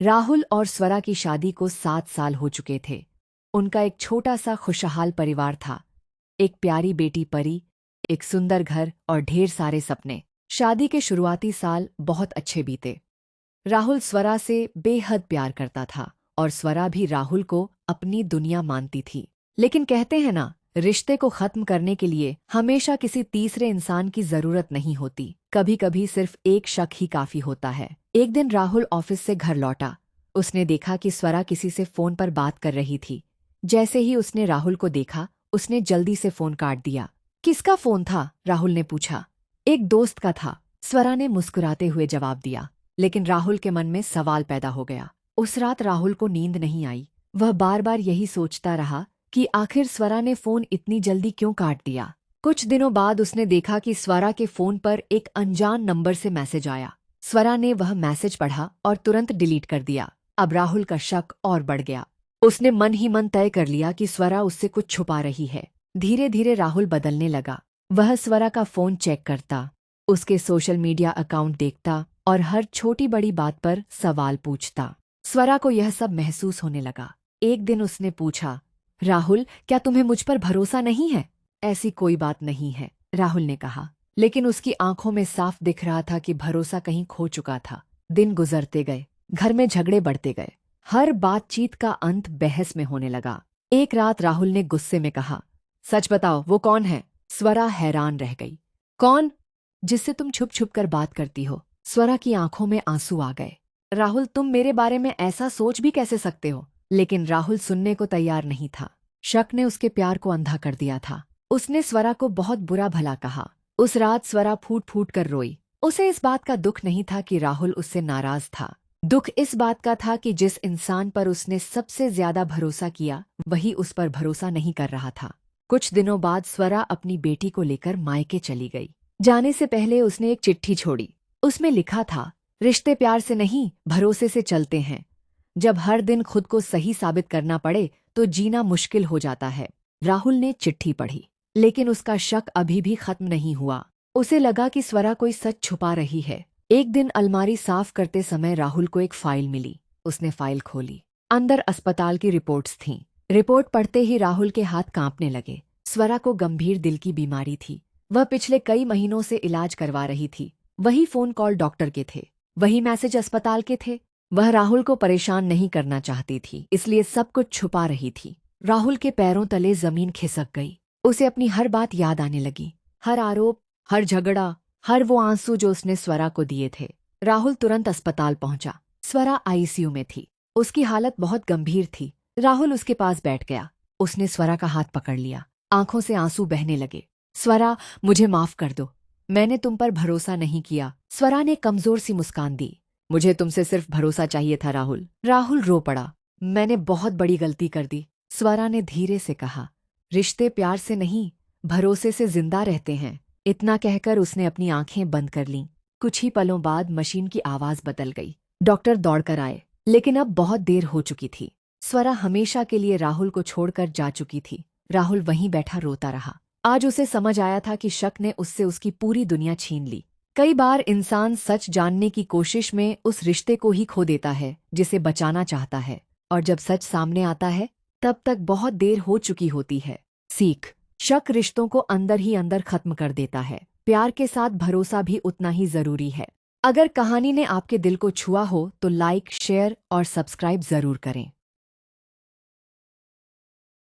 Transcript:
राहुल और स्वरा की शादी को 7 साल हो चुके थे। उनका एक छोटा सा खुशहाल परिवार था। एक प्यारी बेटी परी, एक सुंदर घर और ढेर सारे सपने। शादी के शुरुआती साल बहुत अच्छे बीते। राहुल स्वरा से बेहद प्यार करता था और स्वरा भी राहुल को अपनी दुनिया मानती थी। लेकिन कहते हैं ना, रिश्ते को खत्म करने के लिए हमेशा किसी तीसरे इंसान की जरूरत नहीं होती। कभी कभी सिर्फ एक शक ही काफी होता है। एक दिन राहुल ऑफिस से घर लौटा। उसने देखा कि स्वरा किसी से फोन पर बात कर रही थी। जैसे ही उसने राहुल को देखा, उसने जल्दी से फोन काट दिया। किसका फोन था? राहुल ने पूछा। एक दोस्त का था, स्वरा ने मुस्कुराते हुए जवाब दिया। लेकिन राहुल के मन में सवाल पैदा हो गया। उस रात राहुल को नींद नहीं आई। वह बार बार यही सोचता रहा कि आखिर स्वरा ने फोन इतनी जल्दी क्यों काट दिया। कुछ दिनों बाद उसने देखा कि स्वरा के फोन पर एक अनजान नंबर से मैसेज आया। स्वरा ने वह मैसेज पढ़ा और तुरंत डिलीट कर दिया। अब राहुल का शक और बढ़ गया। उसने मन ही मन तय कर लिया कि स्वरा उससे कुछ छुपा रही है। धीरे धीरे राहुल बदलने लगा। वह स्वरा का फोन चेक करता, उसके सोशल मीडिया अकाउंट देखता और हर छोटी बड़ी बात पर सवाल पूछता। स्वरा को यह सब महसूस होने लगा। एक दिन उसने पूछा, राहुल, क्या तुम्हें मुझ पर भरोसा नहीं है? ऐसी कोई बात नहीं है, राहुल ने कहा। लेकिन उसकी आंखों में साफ दिख रहा था कि भरोसा कहीं खो चुका था। दिन गुजरते गए, घर में झगड़े बढ़ते गए। हर बातचीत का अंत बहस में होने लगा। एक रात राहुल ने गुस्से में कहा, सच बताओ, वो कौन है? स्वरा हैरान रह गई। कौन? जिससे तुम छुप छुप कर बात करती हो। स्वरा की आंखों में आंसू आ गए। राहुल, तुम मेरे बारे में ऐसा सोच भी कैसे सकते हो? लेकिन राहुल सुनने को तैयार नहीं था। शक ने उसके प्यार को अंधा कर दिया था। उसने स्वरा को बहुत बुरा भला कहा। उस रात स्वरा फूट फूट कर रोई। उसे इस बात का दुख नहीं था कि राहुल उससे नाराज था। दुख इस बात का था कि जिस इंसान पर उसने सबसे ज्यादा भरोसा किया, वही उस पर भरोसा नहीं कर रहा था। कुछ दिनों बाद स्वरा अपनी बेटी को लेकर मायके चली गई। जाने से पहले उसने एक चिट्ठी छोड़ी। उसमें लिखा था, रिश्ते प्यार से नहीं, भरोसे से चलते हैं। जब हर दिन खुद को सही साबित करना पड़े तो जीना मुश्किल हो जाता है। राहुल ने चिट्ठी पढ़ी, लेकिन उसका शक अभी भी खत्म नहीं हुआ। उसे लगा कि स्वरा कोई सच छुपा रही है। एक दिन अलमारी साफ करते समय राहुल को एक फाइल मिली। उसने फाइल खोली। अंदर अस्पताल की रिपोर्ट्स थीं। रिपोर्ट पढ़ते ही राहुल के हाथ कांपने लगे। स्वरा को गंभीर दिल की बीमारी थी। वह पिछले कई महीनों से इलाज करवा रही थी। वही फोन कॉल डॉक्टर के थे, वही मैसेज अस्पताल के थे। वह राहुल को परेशान नहीं करना चाहती थी, इसलिए सब कुछ छुपा रही थी। राहुल के पैरों तले जमीन खिसक गई। उसे अपनी हर बात याद आने लगी। हर आरोप, हर झगड़ा, हर वो आंसू जो उसने स्वरा को दिए थे। राहुल तुरंत अस्पताल पहुंचा। स्वरा आईसीयू में थी। उसकी हालत बहुत गंभीर थी। राहुल उसके पास बैठ गया। उसने स्वरा का हाथ पकड़ लिया। आंखों से आंसू बहने लगे। स्वरा, मुझे माफ कर दो। मैंने तुम पर भरोसा नहीं किया। स्वरा ने कमजोर सी मुस्कान दी। मुझे तुमसे सिर्फ भरोसा चाहिए था राहुल। राहुल रो पड़ा। मैंने बहुत बड़ी गलती कर दी। स्वरा ने धीरे से कहा, रिश्ते प्यार से नहीं, भरोसे से जिंदा रहते हैं। इतना कहकर उसने अपनी आंखें बंद कर लीं। कुछ ही पलों बाद मशीन की आवाज बदल गई। डॉक्टर दौड़कर आए, लेकिन अब बहुत देर हो चुकी थी। स्वरा हमेशा के लिए राहुल को छोड़कर जा चुकी थी। राहुल वहीं बैठा रोता रहा। आज उसे समझ आया था कि शक ने उससे उसकी पूरी दुनिया छीन ली। कई बार इंसान सच जानने की कोशिश में उस रिश्ते को ही खो देता है जिसे बचाना चाहता है, और जब सच सामने आता है तब तक बहुत देर हो चुकी होती है। सीख, शक रिश्तों को अंदर ही अंदर खत्म कर देता है। प्यार के साथ भरोसा भी उतना ही जरूरी है। अगर कहानी ने आपके दिल को छुआ हो तो लाइक, शेयर और सब्सक्राइब जरूर करें।